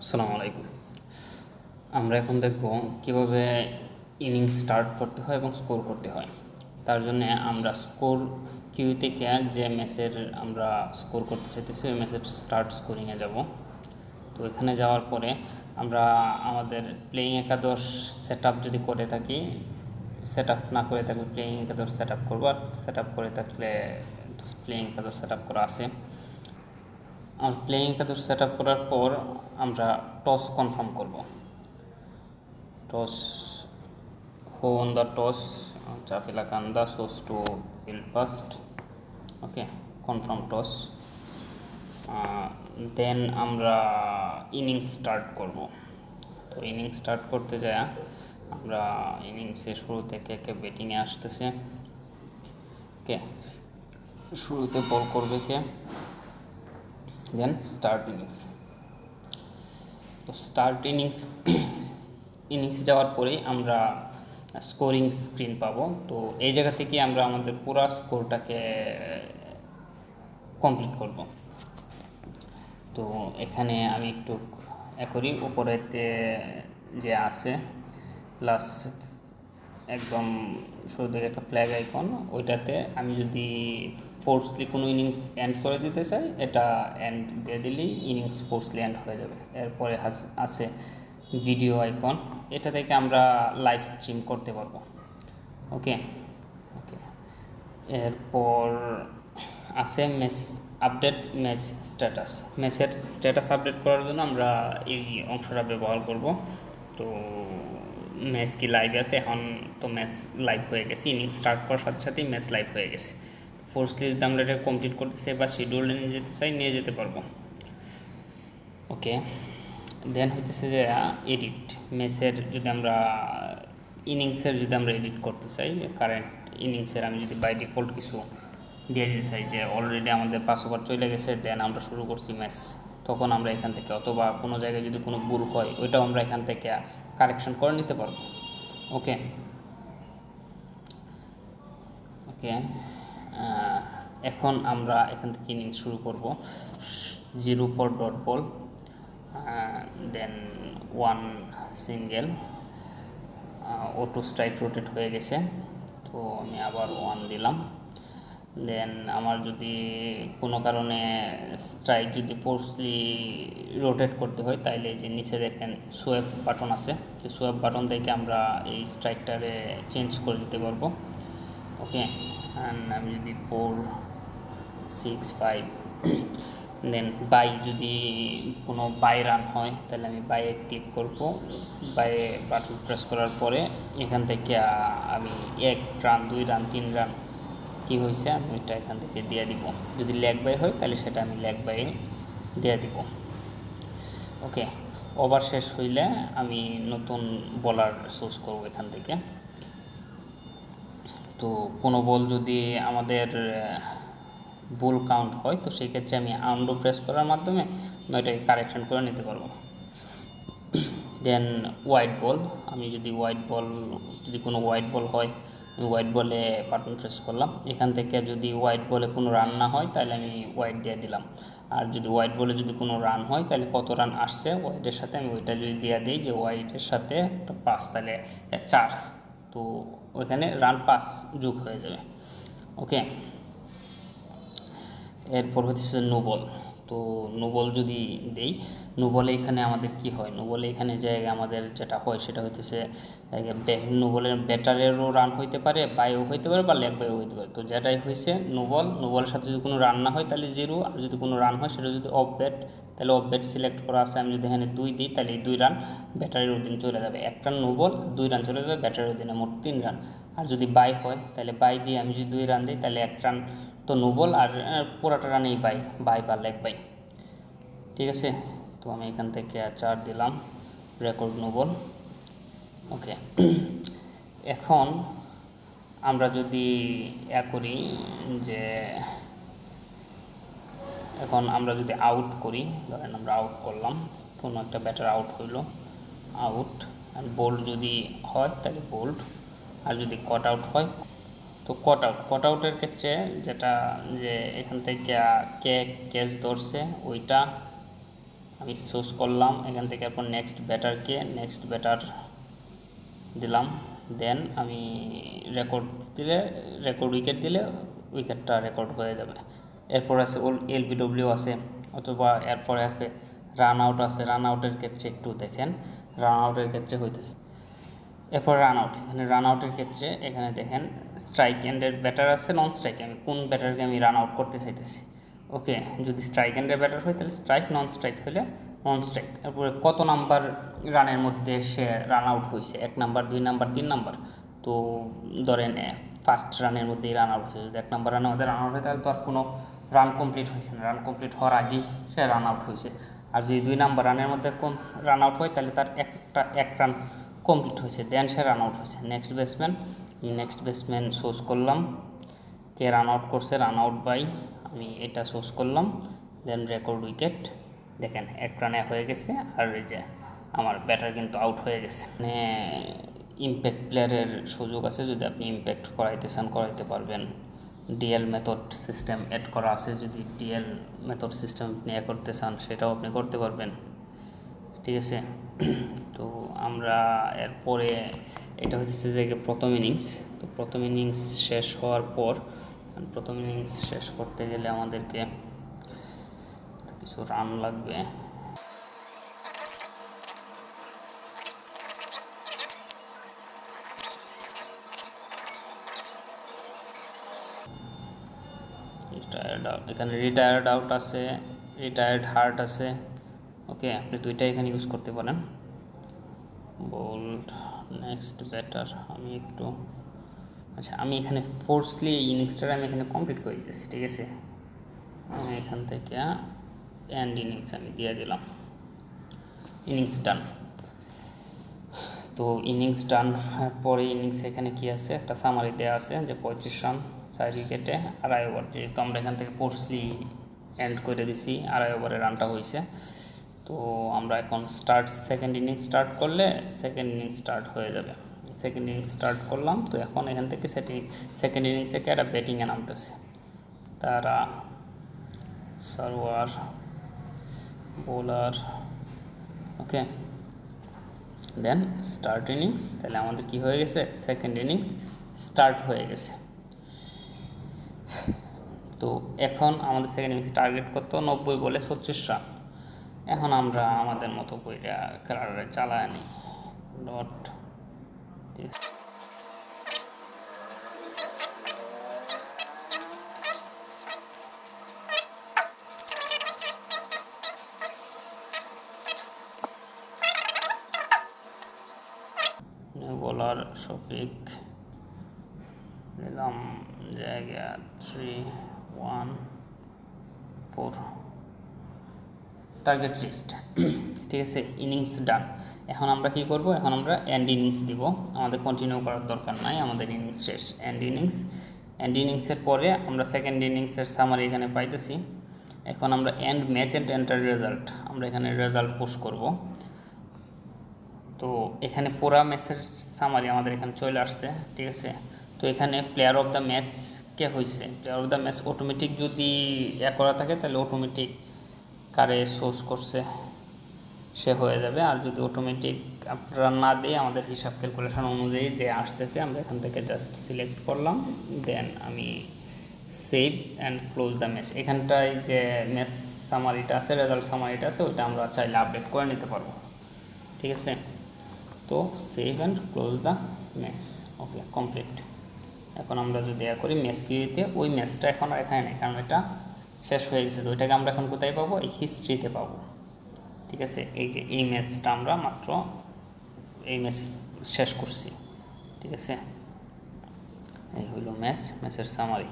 আসসালামু আলাইকুম। আমরা এখন দেখব কিভাবে ইনিংস স্টার্ট করতে হয় এবং স্কোর করতে হয়। তার জন্য আমরা স্কোর কিউ থেকে যে ম্যাচের আমরা স্কোর করতে চাইতেছি ওই ম্যাচের স্টার্ট স্কোরিংয়ে যাব। তো এখানে যাওয়ার পরে আমরা আমাদের প্লেয়িং একাদশ সেট আপ যদি করে থাকি, সেট আপ না করে থাকলে প্লেয়িং একাদশ সেট আপ করবো, আর সেট আপ করে থাকলে প্লেয়িং একাদশ সেট আপ করা আছে। আর প্লেয়িং একাদশ সেট আপ করার পর আমরা টস কনফার্ম করব। Toss, who won the toss? Chapilakanda chose to field first. Okay, confirm toss. দেন আমরা ইনিংস স্টার্ট করব। তো ইনিংস স্টার্ট করতে যায় আমরা ইনিংসের শুরু থেকে কে ব্যাটিংয়ে আসতেছে, কে শুরুতে বল করবে কে, দেন স্টার্ট ইনিংস। তো স্টার্ট ইনিংসে যাওয়ার পরেই আমরা স্কোরিং স্ক্রিন পাবো। তো এই জায়গা থেকে আমরা আমাদের পুরো স্কোরটাকে কমপ্লিট করব। তো এখানে আমি একটু করি, উপরেতে যে আছে প্লাস একদম শুরু থেকে একটা ফ্ল্যাগ আইকন, ওইটাতে আমি যদি ফোর্সলি কোনো ইনিংস এন্ড করে দিতে চাই, এটা এন্ড দিয়ে দিলেই ইনিংস ফোর্সলি এন্ড হয়ে যাবে। এরপরে আছে ভিডিও আইকন, এটা থেকে আমরা লাইভ স্ট্রিম করতে পারবো। ওকে ওকে এরপর আছে ম্যাচ আপডেট, ম্যাচ স্ট্যাটাস। ম্যাচের স্ট্যাটাস আপডেট করার জন্য আমরা এই অংশটা ব্যবহার করব। তো ম্যাচ কি লাইভ আছে? এখন তো ম্যাচ লাইভ হয়ে গেছে, ইনিংস স্টার্ট করার সাথে সাথেই ম্যাচ লাইভ হয়ে গেছে। ফোর্সলি যদি আমরা এটা কমপ্লিট করতে চাই বা শিডিউল নিয়ে যেতে চাই, নিয়ে যেতে পারবো। ওকে, দেন হইতেছে যে এডিট ম্যাচের, যদি আমরা ইনিংসের যদি আমরা এডিট করতে চাই, কারেন্ট ইনিংসের আমি যদি বাই ডিফল্ট কিছু দিয়ে দিতে চাই যে অলরেডি আমাদের 5 ওভার চলে গেছে, দেন আমরা শুরু করছি ম্যাচ, তখন আমরা এখান থেকে, অথবা কোনো জায়গায় যদি কোনো ভুল হয় ওইটাও আমরা এখান থেকে কারেকশন করে নিতে পারবো। ওকে ওকে এখন আমরা এখান থেকে ইনিংস শুরু করব। 0 for dot ball, then 1 single, auto strike rotate হয়ে গেছে, তো আমি আবার 1 দিলাম। দেন আমার যদি কোনো কারণে স্ট্রাইক যদি ফোর্সলি রোটেট করতে হয়, তাইলে যে নিচে দেখেন সোয়েপ বাটন আছে, এই সোয়েপ বাটন থেকে আমরা এই স্ট্রাইকটারে চেঞ্জ করে দিতে পারবো। ওকে, অ্যান্ড আমি যদি 4 6 5 দেন বাই, যদি কোনো বাই রান হয় তাহলে আমি বাইয়ে ক্লিক করব। বাইয়ে বাটন প্রেস করার পরে এখান থেকে আমি 1 রান 2 রান 3 রান কী হয়েছে আমি এটা এখান থেকে দিয়ে দিব। যদি লেগ বাই হয় তাহলে সেটা আমি লেগ বাই দিয়ে দিব। ওকে, ওভার শেষ হইলে আমি নতুন বলার চুজ করব এখান থেকে। তো কোনো বল যদি আমাদের বল কাউন্ট হয়, তো সেই ক্ষেত্রে আমি আনডু প্রেস করার মাধ্যমে আমি এটাকে কারেকশন করে নিতে পারবো। দেন হোয়াইট বল, আমি যদি কোনো হোয়াইট বল হয়, আমি হোয়াইট বলে বাটন প্রেস করলাম। এখান থেকে যদি হোয়াইট বলে কোনো রান না হয় তাহলে আমি হোয়াইট দিয়ে দিলাম। আর যদি হোয়াইট বলে যদি কোনো রান হয় তাহলে কত রান আসছে হোয়াইটের সাথে আমি ওইটা যদি দিয়ে দিই যে হোয়াইটের সাথে একটা 5, তাহলে 4, তো ওইখানে রান 5 যোগ হয়ে যাবে। ওকে, এরপর হচ্ছে নো বল। তো নো বল যদি দেই, নো বলে এখানে আমাদের কি হয়, নো বলে এখানে জায়গায় আমাদের যেটা হয় সেটা হইতেছে নো বলের ব্যাটারেরও রান হইতে পারে, বাইও হইতে পারে, বা লেগ বাইও হইতে পারে। তো যেটাই হয়েছে নো বলের সাথে যদি কোনো রান না হয় তাহলে 0, আর যদি কোনো রান হয় সেটা যদি অফ ব্যাট, তাহলে অফ ব্যাট সিলেক্ট করা আছে। আমি যদি এখানে 2 দিই তাহলে এই 2 রান ব্যাটারির অধীনে চলে যাবে। একটা নো বল 2 রান চলে যাবে ব্যাটারির অধীনে, মোট 3 রান। আর যদি বাই হয় তাহলে বাই দিয়ে আমি যদি 2 রান দিই তাহলে 1 রান তো নো বল, আর পুরাটা রানেই বাই বা লেগ বাই। ঠিক আছে, তো আমি এখান থেকে 4 দিলাম, রেকর্ড নো বল। ওকে, এখন আমরা যদি করি যে, এখন আমরা যদি আউট করি, ধরেন আমরা আউট করলাম, কোনো একটা ব্যাটার আউট হইল, আউট, আর বোল্ড যদি হয় তাহলে বোল্ড, আর যদি কট আউট হয়, তো কট আউটের ক্ষেত্রে যেটা, যে এখান থেকে কে ক্যাচ ধরছে ওইটা আমি চুজ করলাম এখান থেকে, এরপর নেক্সট ব্যাটার দিলাম। দেন আমি রেকর্ড উইকেট দিলে উইকেটটা রেকর্ড হয়ে যাবে। এরপর আছে এলবিডব্লিউ আছে, অথবা এরপরে আছে রান আউট আছে। রান আউটের ক্ষেত্রে একটু দেখেন, রান আউটের ক্ষেত্রে হইতেছে। এরপর রান আউট, এখানে রান আউটের ক্ষেত্রে এখানে দেখেন স্ট্রাইক এন্ডের ব্যাটার আছে, নন স্ট্রাইক, আমি কোন ব্যাটারকে আমি রান আউট করতে চাইতেছি। ওকে, যদি স্ট্রাইক এন্ডের ব্যাটার হয় তাহলে স্ট্রাইক, নন স্ট্রাইক হলে নন স্ট্রাইক। এরপরে কত নাম্বার রানের মধ্যে সে রান আউট হয়েছে, 1 নাম্বার, 2 নাম্বার, 3 নাম্বার। তো ধরেন ফার্স্ট রানের মধ্যেই রান আউট হয়েছে, যদি 1 নাম্বার রানের মধ্যে রান আউট হয় তাহলে তো আর কোনো রান কমপ্লিট হয়েছে না, রান কমপ্লিট হওয়ার আগেই সে রান আউট হয়েছে। আর যদি 2 নাম্বার রানের মধ্যে রান আউট হয় তাহলে তার এক রান কমপ্লিট হয়েছে, দেন সে রান আউট হয়েছে। নেক্সট ব্যাটসম্যান চুজ করলাম, কে রান আউট করছে, রান আউট বাই, আমি এটা চুজ করলাম। দেন রেকর্ড উইকেট, দেখেন 1 রানে হয়ে গেছে, আর এই যে আমার ব্যাটার কিন্তু আউট হয়ে গেছে। মানে ইম্প্যাক্ট প্লেয়ারের সুযোগ আছে, যদি আপনি ইম্প্যাক্ট করাইতে চান করাইতে পারবেন। ডিএল মেথড সিস্টেম অ্যাড করা আছে, যদি ডিএল মেথড সিস্টেম আপনি করতে চান সেটাও আপনি করতে পারবেন, ঠিক আছে। তো আমরা এরপরে এটা হচ্ছে যে প্রথম ইনিংস। তো প্রথম ইনিংস শেষ হওয়ার পর, প্রথম ইনিংস শেষ করতে গেলে আমাদেরকে কিছু রান লাগবে। এখানে রিটায়ার্ড আউট আছে, রিটায়ার্ড হার্ট আছে। ওকে, আপনি দুইটা এখানে ইউজ করতে পারেন। বোল্ড, নেক্সট ব্যাটার, আমি এখানে ফোর্সলি ইনিংসটা আমি এখানে কমপ্লিট করে দিতেছি, ঠিক আছে। আমি এখান থেকে এন্ড ইনিংস আমি দিয়ে দিলাম, ইনিংস ডান। তো ইনিংস ডান পরে ইনিংস এখানে কি আছে, একটা সামারি দেওয়া আছে যে 35 রান 4 উইকেটে 2.5 ওভার। যেহেতু আমরা এখান থেকে ফোর্সলি এন্ড করে দিছি, 2.5 ওভারে রানটা হয়েছে। তো আমরা এখন সেকেন্ড ইনিংস স্টার্ট করলে সেকেন্ড ইনিংস স্টার্ট হয়ে যাবে। সেকেন্ড ইনিংস স্টার্ট করলাম, তো এখন এখান থেকে সেকেন্ড ইনিংস থেকে একটা ব্যাটিংয়ে নামতেছে, তারা সার্ভার, বোলার। ওকে, দেন স্টার্ট ইনিংস, তাহলে আমাদের কি হয়ে গেছে, সেকেন্ড ইনিংস স্টার্ট হয়ে গেছে। তো এখন আমাদের সেকেন্ড ইনিংস টার্গেট কত, 90 বলে 36 রান। এখন আমরা আমাদের মতো করে খেলাটা চালায় নিই, ডট, ঠিক আছে। বোলার শফিক দিলাম, জায়গা 3-1-4, টার্গেট রিচড, ঠিক আছে। ইনিংস ডান। এখন আমরা কি করব, এখন আমরা এন্ড ইনিংস দিব, আমাদের কন্টিনিউ করার দরকার নাই, আমাদের ইনিংস শেষ। এন্ড ইনিংসের পরে আমরা সেকেন্ড ইনিংসের সামারি এখানে পাইতেছি। এখন আমরা end match and enter result, আমরা এখানে রেজাল্ট পুশ করব। তো এখানে পুরা ম্যাচের সামারি আমাদের এখানে চলে আসছে, ঠিক আছে। তো এখানে প্লেয়ার অফ দ্য ম্যাচ কে হয়েছে, player of the match automatic যদি করা থাকে তাহলে অটোমেটিক কারে সোর্স করছে সে হয়ে যাবে। আর যদি অটোমেটিক আপনারা না দিয়ে আমাদের হিসাব ক্যালকুলেশন অনুযায়ী যে আসতেছে, আমরা এখান থেকে জাস্ট সিলেক্ট করলাম, দেন আমি save and close the match. এখানটায় যে ম্যাচ সামারিটা আছে, রেজাল্ট সামারিটা আছে, ওইটা আমরা চাইলে আপডেট করে নিতে পারবো, ঠিক আছে। তো save and close the match, okay, complete. এখন আমরা যদি করি ম্যাচ কিউতে, ওই ম্যাচটা এখন আর এখানে নেই, কারণ এটা শেষ হয়ে গেছে। তো ওইটাকে আমরা এখন কোথায় পাবো, এই হিস্ট্রিতে পাবো, ঠিক আছে। এই যে এই ম্যাচটা আমরা মাত্র এই ম্যাচ শেষ করছি, ঠিক আছে। এই হইল ম্যাচের সামারি।